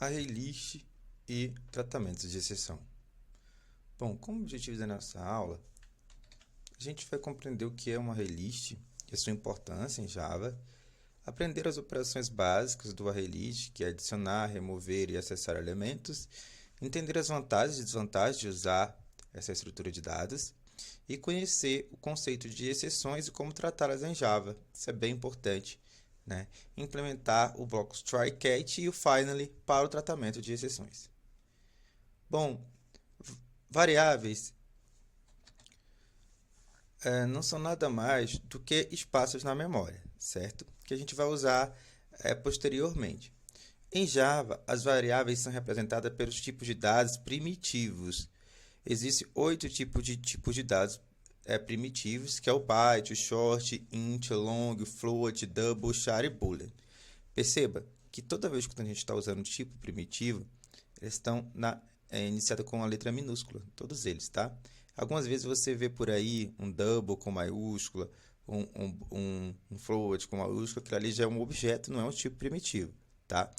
ArrayList e tratamentos de exceção. Bom, como objetivo da nossa aula, a gente vai compreender o que é uma ArrayList e a sua importância em Java, aprender as operações básicas do ArrayList, que é adicionar, remover e acessar elementos, entender as vantagens e desvantagens de usar essa estrutura de dados e conhecer o conceito de exceções e como tratá-las em Java. Isso é bem importante, né? Implementar o bloco try-catch e o finally para o tratamento de exceções. Bom, variáveis não são nada mais do que espaços na memória, certo? Que a gente vai usar posteriormente. Em Java, as variáveis são representadas pelos tipos de dados primitivos. Existem 8 tipos de dados primitivos, que é o byte, o short, int, long, float, double, char e boolean. Perceba que toda vez que a gente está usando tipo primitivo, eles estão iniciados com a letra minúscula, todos eles, tá? Algumas vezes você vê por aí um double com maiúscula, um float com maiúscula, aquilo ali já é um objeto, não é um tipo primitivo, tá?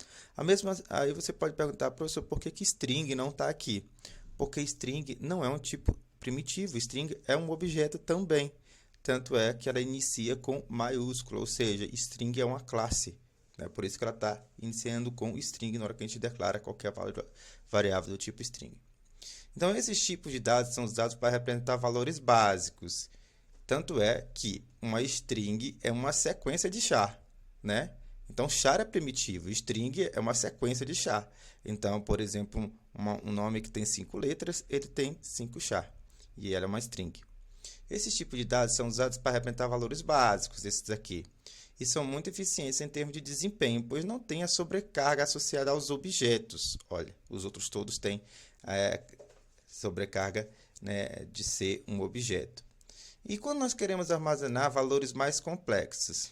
Aí você pode perguntar, professor, por que string não está aqui? Porque string não é um tipo primitivo, string é um objeto também. Tanto é que ela inicia com maiúscula, ou seja, string é uma classe. Né? Por isso que ela está iniciando com string na hora que a gente declara qualquer variável do tipo string. Então, esses tipos de dados são usados para representar valores básicos. Tanto é que uma string é uma sequência de char, né? Então, char é primitivo, string é uma sequência de char. Então, por exemplo, um nome que tem 5 letras, ele tem 5 char, e ela é uma string. Esses tipos de dados são usados para representar valores básicos, esses aqui, e são muito eficientes em termos de desempenho, pois não tem a sobrecarga associada aos objetos. Olha, os outros todos têm sobrecarga, né, de ser um objeto. E quando nós queremos armazenar valores mais complexos,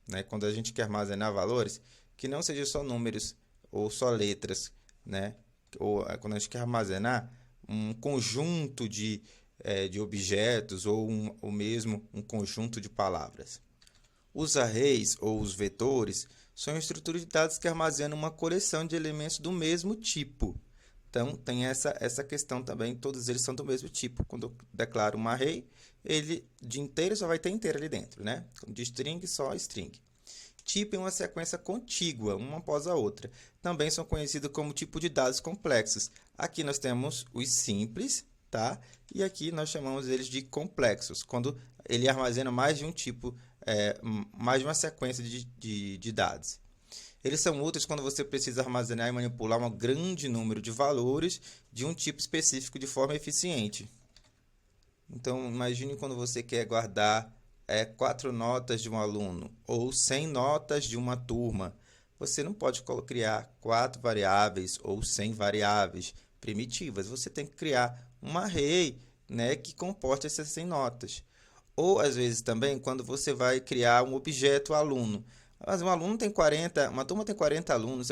né, quando a gente quer armazenar valores que não sejam só números ou só letras, né, ou quando a gente quer armazenar um conjunto de objetos ou mesmo um conjunto de palavras. Os arrays ou os vetores são estruturas de dados que armazenam uma coleção de elementos do mesmo tipo. Então, tem essa questão também, todos eles são do mesmo tipo. Quando eu declaro um array, ele de inteiro só vai ter inteiro ali dentro, né? De string, só string. Tipo é uma sequência contígua, uma após a outra. Também são conhecidos como tipo de dados complexos. Aqui nós temos os simples, tá? E aqui nós chamamos eles de complexos, quando ele armazena mais de um tipo, mais de uma sequência de dados. Eles são úteis quando você precisa armazenar e manipular um grande número de valores de um tipo específico de forma eficiente. Então, imagine quando você quer guardar 4 notas de um aluno ou 100 notas de uma turma. Você não pode criar 4 variáveis ou 100 variáveis primitivas. Você tem que criar um array, né, que comporte essas 100 notas. Ou, às vezes, também, quando você vai criar um objeto aluno. Mas um aluno tem 40, uma turma tem 40 alunos,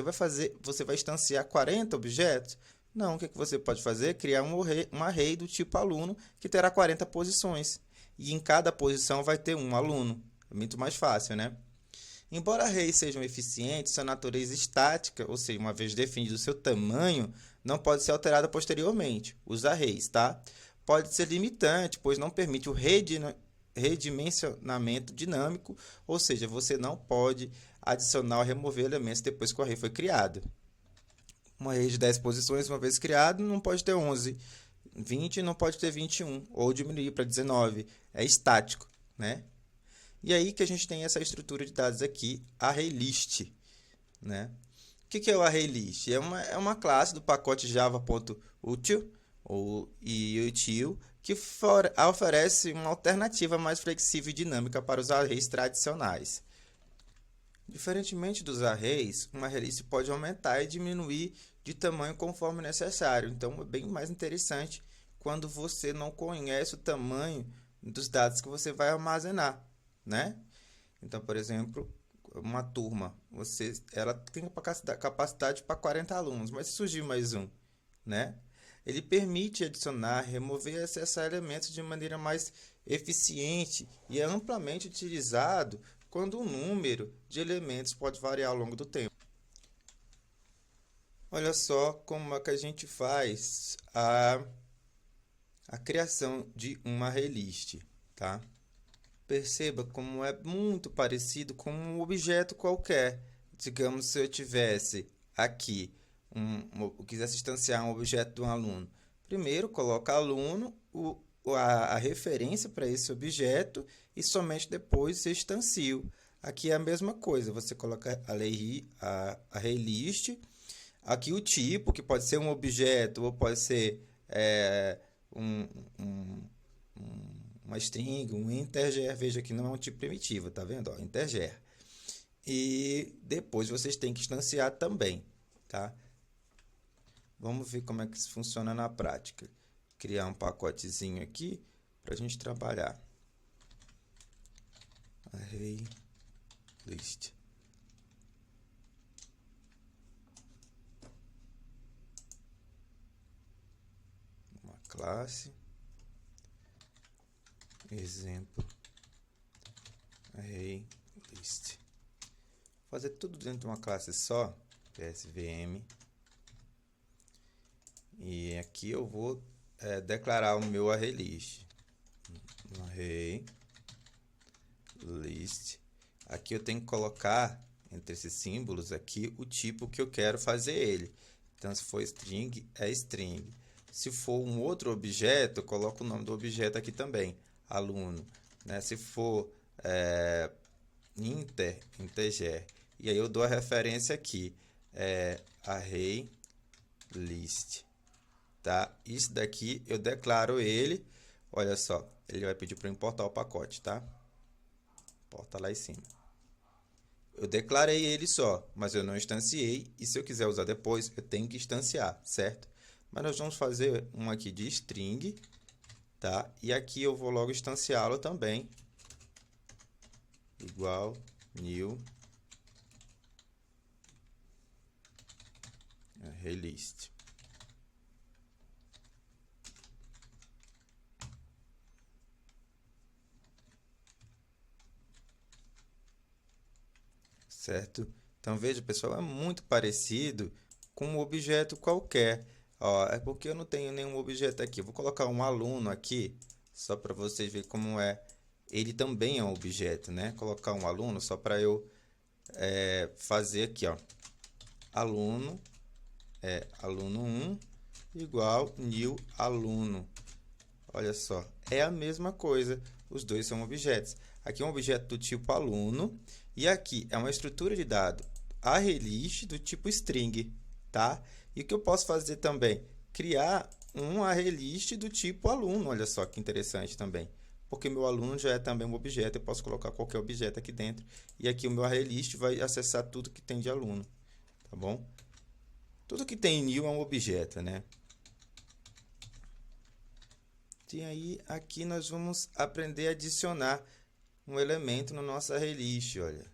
você vai instanciar 40 objetos? Não, o que você pode fazer? Criar um array do tipo aluno que terá 40 posições. E em cada posição vai ter um aluno. É muito mais fácil, né? Embora arrays sejam eficientes, sua natureza estática, ou seja, uma vez definido o seu tamanho, não pode ser alterada posteriormente. Os arrays, tá? Pode ser limitante, pois não permite o redimensionamento dinâmico, ou seja, você não pode adicionar ou remover elementos depois que o array foi criado. Um array de 10 posições, uma vez criado, não pode ter 11. 20 não pode ter 21, ou diminuir para 19. É estático, né? E aí que a gente tem essa estrutura de dados aqui, ArrayList, né? O que é o ArrayList? É uma classe do pacote java.util e util que oferece uma alternativa mais flexível e dinâmica para os arrays tradicionais. Diferentemente dos arrays, uma ArrayList pode aumentar e diminuir de tamanho conforme necessário. Então, é bem mais interessante quando você não conhece o tamanho dos dados que você vai armazenar, né? Então, por exemplo, uma turma, ela tem capacidade para 40 alunos, mas se surgir mais um, né? Ele permite adicionar, remover e acessar elementos de maneira mais eficiente e é amplamente utilizado quando o número de elementos pode variar ao longo do tempo. Olha só como é que a gente faz a criação de uma array list, tá? Perceba como é muito parecido com um objeto qualquer. Digamos, se eu tivesse aqui, quisesse instanciar um objeto de um aluno. Primeiro, coloca aluno, a referência para esse objeto e somente depois se instancio. Aqui é a mesma coisa, você coloca a array list, aqui o tipo, que pode ser um objeto ou pode ser um, um, uma string, um integer. Veja que não é um tipo primitivo, tá vendo? Ó, integer. E depois vocês têm que instanciar também, tá? Vamos ver como é que isso funciona na prática. Criar um pacotezinho aqui para a gente trabalhar. Array list. Uma classe. Exemplo. Array list. Vou fazer tudo dentro de uma classe só. PSVM. E aqui eu vou declarar o meu array list. Array list. Aqui eu tenho que colocar entre esses símbolos aqui o tipo que eu quero fazer ele. Então, se for string, é string. Se for um outro objeto, eu coloco o nome do objeto aqui também, aluno. Né? Se for integer. E aí eu dou a referência aqui, array list. Tá? Isso daqui eu declaro ele. Olha só, ele vai pedir para importar o pacote, tá? Importa lá em cima. Eu declarei ele só, mas eu não instanciei. E se eu quiser usar depois, eu tenho que instanciar, certo? Mas nós vamos fazer um aqui de string, tá? E aqui eu vou logo instanciá-lo também. Igual new array list. Certo? Então, veja, pessoal, é muito parecido com um objeto qualquer. Ó, é porque eu não tenho nenhum objeto aqui. Vou colocar um aluno aqui, só para vocês verem como é. Ele também é um objeto, né? Colocar um aluno só para eu fazer aqui, ó. Aluno, aluno1 igual new aluno. Olha só, é a mesma coisa. Os dois são objetos. Aqui é um objeto do tipo aluno e aqui é uma estrutura de dado array list do tipo string, tá? E o que eu posso fazer também? Criar um array list do tipo aluno. Olha só que interessante também. Porque meu aluno já é também um objeto, eu posso colocar qualquer objeto aqui dentro. E aqui o meu array list vai acessar tudo que tem de aluno, tá bom? Tudo que tem new é um objeto, né? E aí, aqui nós vamos aprender a adicionar um elemento no nosso array list, olha.